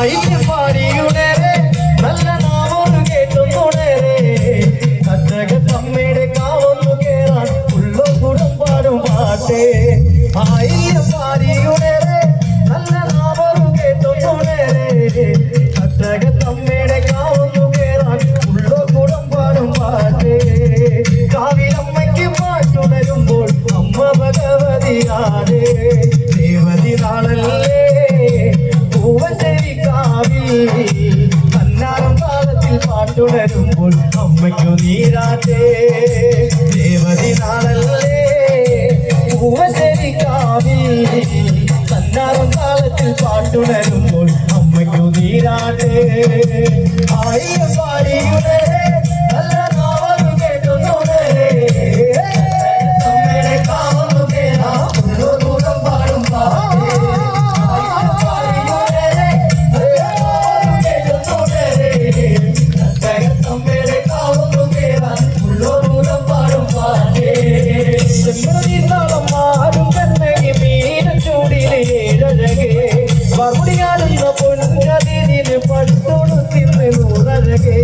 ആയിരം പാടിയുണരെ നല്ല നാമൊരു കേട്ടുണരെ കച്ചകത്തമ്മയുടെ കാവൊന്നു കേറാൻ ഉള്ള കുടം പാടും പാട്ടേ ആയിരം പാടിയുണരെ നല്ല നാമൊരു കേട്ടുണരെ കച്ചകത്തമ്മയുടെ കാവൊന്നു കേറാൻ ഉള്ള കുടം പാടും പാട്ടേ കാവിലമ്മയ്ക്ക് പാട്ടുണരുമ്പോൾ അമ്മ ഭഗവതിയാണ് ദേവതി നാളല്ലേ അന്നാരം കാലത്തിൽ പാട്ടുണരുമ്പോൾ അമ്മയ്ക്കു നീരാട്ടേ ദേവതി നാളല്ലേ പൂവശരിക്കാവി അന്നാരം കാലത്തിൽ പാട്ടുണരുമ്പോൾ അമ്മയ്ക്കു നീരാട്ടേ ആയിരം പാടിയുടെ നല്ല നാവു കേട്ടുന്നോടേ അമ്മയുടെ കാവന്നു കേറാ ദൂരം പാടും പൊന്നതിന് പട്ടൊടുത്തിന്ന് നൂറഴകേ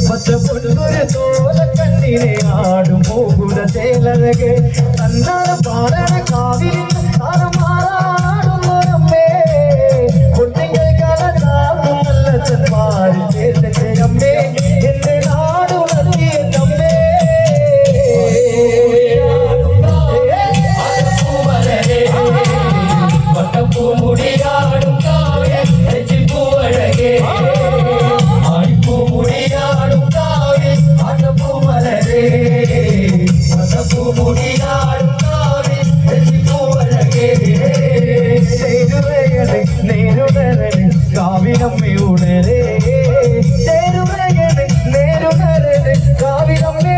പച്ചപ്പൊന്നൊരു തോല കണ്ണിനെ ആടും മൂകുട ചേലഴകേ തന്നാലും പാടണ കാവിലിന്ന് മാറാടുന്നൊരമ്മേ കുട്ടികൾ കലതാകും നല്ല ചെന്മാരി ചേർത്തമ്മേ എന്റെ നാടുണർത്തിയ നമ്മേ മുടിയാടും കാവിലമ്മയുടെ നേരുടരെ കാവിലമ്മ